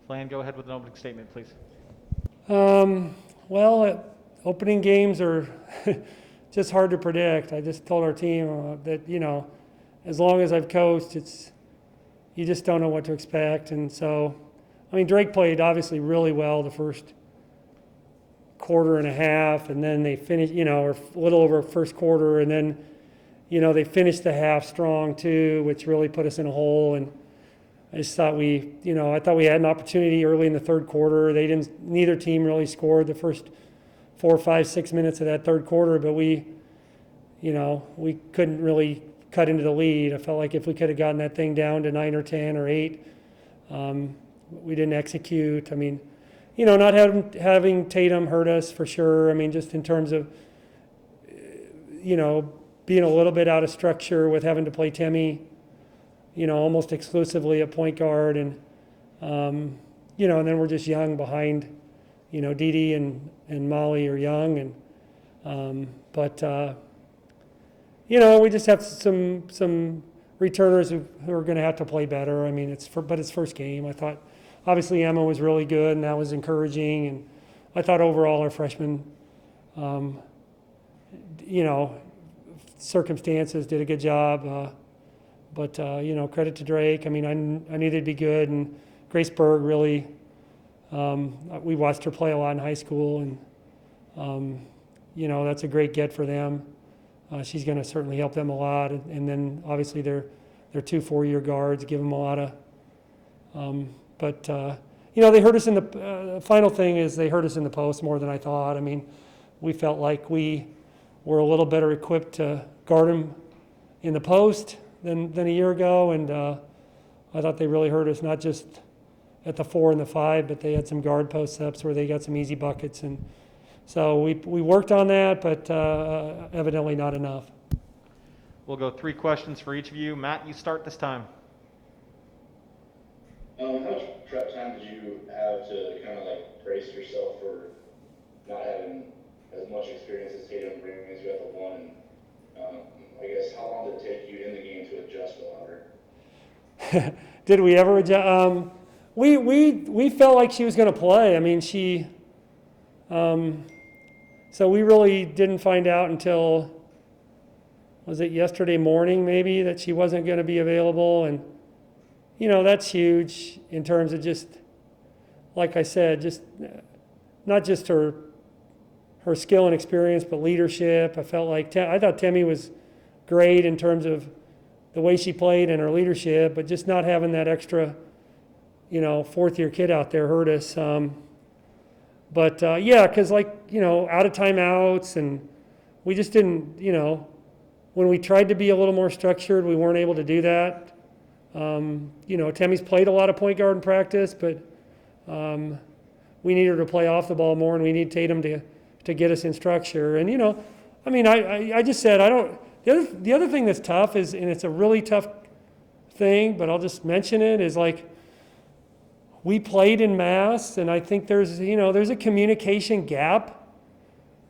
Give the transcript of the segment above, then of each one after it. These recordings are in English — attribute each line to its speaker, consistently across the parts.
Speaker 1: Flan, go ahead with an opening statement, please.
Speaker 2: Well, opening games are just hard to predict. I just told our team that, as long as I've coached, you just don't know what to expect. And so, Drake played obviously really well the first quarter and a half, and then they finished, or a little over first quarter, and then, they finished the half strong too, which really put us in a hole. And I just thought I thought we had an opportunity early in the third quarter. Neither team really scored the first 4, 5, 6 minutes of that third quarter, but we couldn't really cut into the lead. I felt like if we could have gotten that thing down to 9 or 10 or 8, we didn't execute. Not having Tatum hurt us for sure. Just in terms of, being a little bit out of structure with having to play Timmy, almost exclusively at point guard. And then we're just young behind, Didi and Molly are young. But we just have some returners who are going to have to play better. But it's first game. I thought, obviously, Emma was really good, and that was encouraging. And I thought overall our freshmen, circumstances did a good job. But credit to Drake. I knew they'd be good. And Grace Berg really, we watched her play a lot in high school. And, that's a great get for them. She's going to certainly help them a lot. And then, obviously, their 2 4-year guards give them a lot of But they hurt us in the final thing is they hurt us in the post more than I thought. We felt like we were a little better equipped to guard them in the post than a year ago, and I thought they really hurt us, not just at the 4 and the 5, but they had some guard post-ups where they got some easy buckets. And so we worked on that, but evidently not enough.
Speaker 1: We'll go 3 questions for each of you. Matt, you start this time.
Speaker 3: How much prep time did you have to kind of brace yourself for not having as much experience as Tatum bringing you at the 1? I guess how long did it take you in the game to adjust without her?
Speaker 2: Did we ever adjust? We felt like she was going to play. So we really didn't find out until, was it yesterday morning maybe, that she wasn't going to be available. And that's huge in terms of just, like I said, just not just her skill and experience, but leadership. I thought Timmy was great in terms of the way she played and her leadership, but just not having that extra, 4th-year kid out there hurt us. Because out of timeouts, and we just didn't, when we tried to be a little more structured, we weren't able to do that. Tammy's played a lot of point guard in practice, but we need her to play off the ball more, and we need Tatum to get us in structure. And I just said the other thing that's tough is, and it's a really tough thing, but I'll just mention it, is we played in mass, and I think there's a communication gap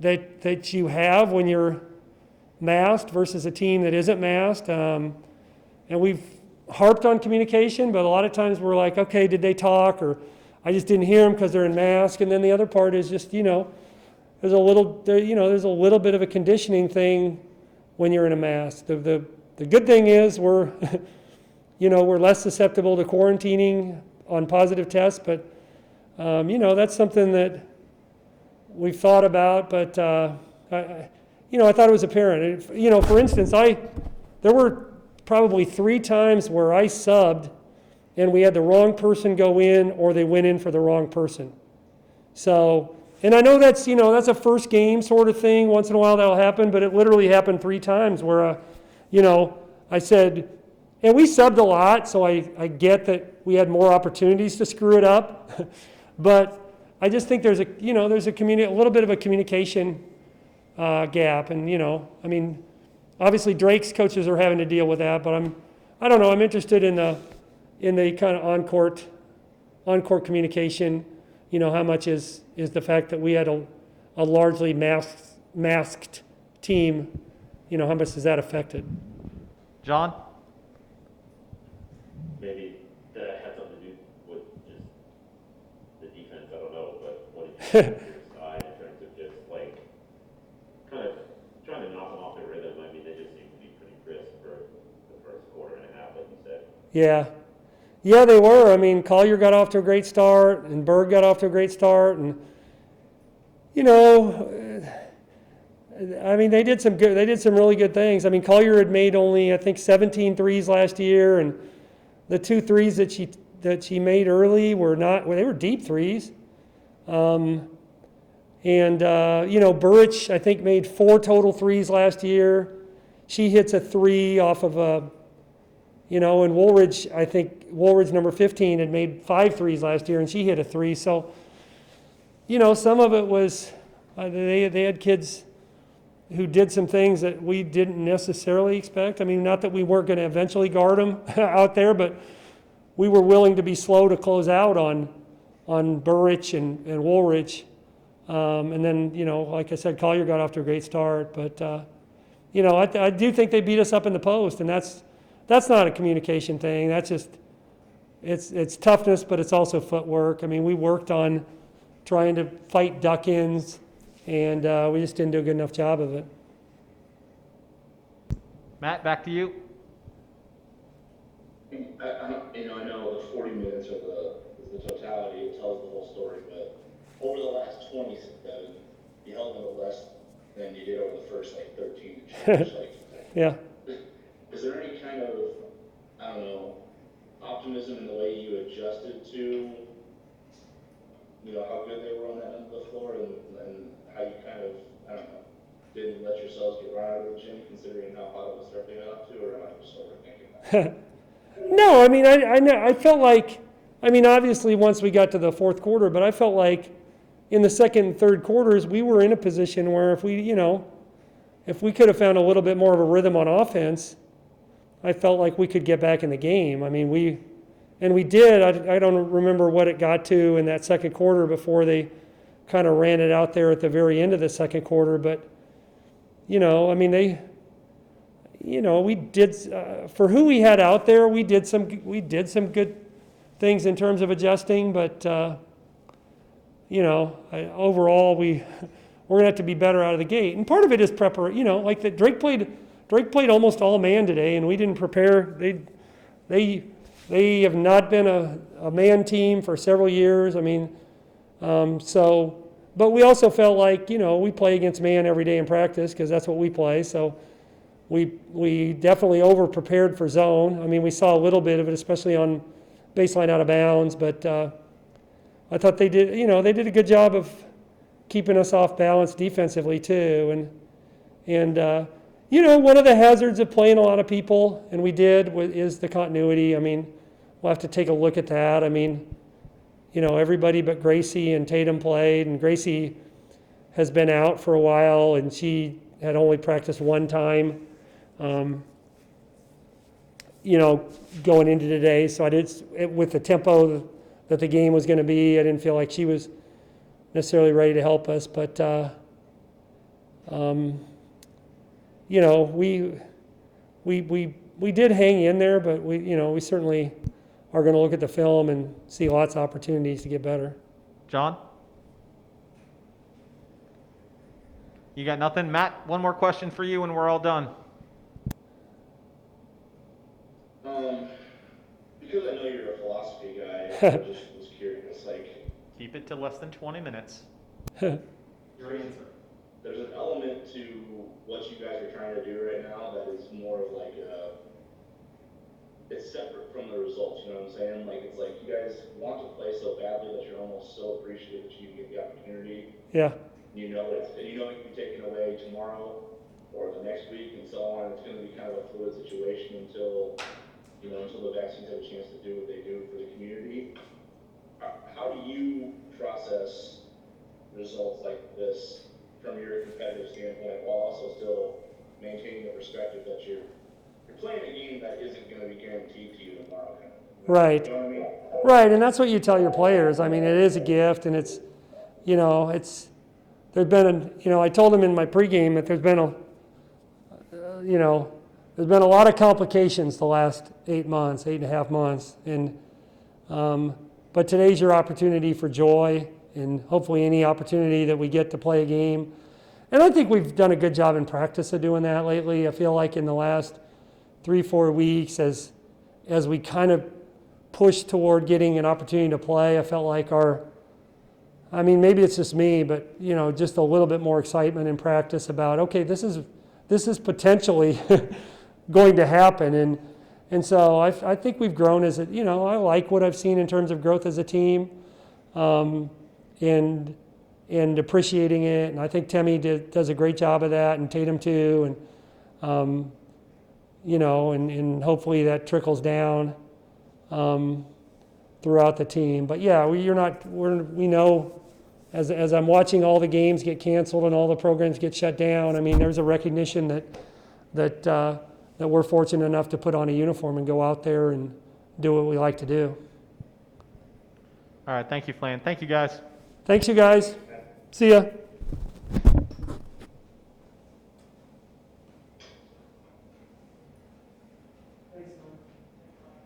Speaker 2: that you have when you're masked versus a team that isn't masked. And we've harped on communication, but a lot of times we're like, okay, did they talk? Or I just didn't hear them because they're in mask. And then the other part is just, there's a little bit of a conditioning thing when you're in a mask. The good thing is we're less susceptible to quarantining on positive tests, but that's something that we've thought about. But I thought it was apparent. For instance, there were probably 3 times where I subbed and we had the wrong person go in, or they went in for the wrong person. So, and I know that's a first game sort of thing. Once in a while that'll happen, but it literally happened 3 times where I said, and we subbed a lot, so I get that we had more opportunities to screw it up. But I just think there's a little bit of a communication gap. And, obviously Drake's coaches are having to deal with that, but I'm interested in the kind of on-court communication. How much is the fact that we had a largely masked team, how much has that affected?
Speaker 1: John?
Speaker 4: Maybe that has something to do with just defense, I don't know, but what do you think on your side in terms of just like kind of trying to knock them off their rhythm? I mean, they just seem to be pretty crisp for the first quarter and a half, like you said.
Speaker 2: Yeah. Yeah, they were. I mean, Collier got off to a great start, and Berg got off to a great start, and you know, I mean, they did some really good things. I mean, Collier had made only, I think, 17 threes last year, and the 2 threes that she made early were not, well, they were deep threes. And you know, Burrich, I think, made 4 total threes last year. She hits a 3 off of a, you know, and Woolridge, I think Woolridge number 15 had made 5 threes last year, and she hit a 3. So, you know, some of it was they had kids who did some things that we didn't necessarily expect. I mean, not that we weren't going to eventually guard them out there, but we were willing to be slow to close out on Burrich and Woolridge. And then, you know, like I said, Collier got off to a great start. But, you know, I do think they beat us up in the post, and that's not a communication thing. That's just, it's toughness, but it's also footwork. I mean, we worked on trying to fight duck-ins, and we just didn't do a good enough job of it.
Speaker 1: Matt, back to you.
Speaker 3: I know the 40 minutes is the totality, it tells the whole story, but over the last 27, you held them less than you did over the first 13 to change.
Speaker 2: Yeah.
Speaker 3: Is there any kind of, I don't know, optimism in the way you adjusted to, you know, how good they were on that end of the floor, and how you kind of, I don't know, didn't let yourselves get run out of the gym, considering how hot of a start they got off to, or am I just overthinking that?
Speaker 2: No, I mean, I felt like, I mean, obviously once we got to the fourth quarter, but I felt like in the second and third quarters, we were in a position where if we, you know, if we could have found a little bit more of a rhythm on offense, I felt like we could get back in the game. I mean, we did. I don't remember what it got to in that second quarter before they kind of ran it out there at the very end of the second quarter. But, you know, I mean, you know, we did, for who we had out there, we did some good things in terms of adjusting, but, you know, overall, we're going to have to be better out of the gate. And part of it is preparation, you know, like that Drake played almost all man today, and we didn't prepare. They have not been a man team for several years. I mean, but we also felt like, you know, we play against man every day in practice because that's what we play. So we definitely over-prepared for zone. I mean, we saw a little bit of it, especially on baseline out of bounds, but I thought they did a good job of keeping us off balance defensively too. And you know, one of the hazards of playing a lot of people, and we did, is the continuity. I mean, we'll have to take a look at that. I mean, you know, everybody but Gracie and Tatum played, and Gracie has been out for a while, and she had only practiced one time, you know, going into today. So with the tempo that the game was going to be, I didn't feel like she was necessarily ready to help us. But, you know, we did hang in there, but we certainly are going to look at the film and see lots of opportunities to get better.
Speaker 1: John? You got nothing? Matt, one more question for you and we're all done.
Speaker 3: Because I know you're a philosophy guy, I just was curious, like...
Speaker 1: Keep it to less than 20 minutes.
Speaker 3: Your answer. There's an element to what you guys are trying to do right now that is more of like it's separate from the results, you know what I'm saying? Like, it's like you guys want to play so badly that you're almost so appreciative that you get the opportunity.
Speaker 2: Yeah.
Speaker 3: You know it can be taken away tomorrow or the next week and so on. It's going to be kind of a fluid situation until the vaccines have a chance to do what they do for the community. How do you process results like this from your competitive standpoint, while also still maintaining the perspective that you're playing a game that isn't going to be guaranteed to you tomorrow?
Speaker 2: Right.
Speaker 3: You know what I mean?
Speaker 2: Right, and that's what you tell your players. I mean, it is a gift, and it's, you know, there's been, I told them in my pregame that there's been there's been a lot of complications the last 8.5 months, and, but today's your opportunity for joy, and hopefully any opportunity that we get to play a game. And I think we've done a good job in practice of doing that lately. I feel like in the last 3-4 weeks, as we kind of pushed toward getting an opportunity to play, I felt like maybe it's just me, but just a little bit more excitement in practice about, okay, this is potentially going to happen, and so I think we've grown as I like what I've seen in terms of growth as a team, and appreciating it, and I think Temmie does a great job of that, and Tatum too, and and hopefully that trickles down throughout the team. But yeah, we know as I'm watching all the games get canceled and all the programs get shut down, there's a recognition that we're fortunate enough to put on a uniform and go out there and do what we like to do.
Speaker 1: All right, thank you, Flan. Thank you, guys.
Speaker 2: Thanks, you guys. See ya.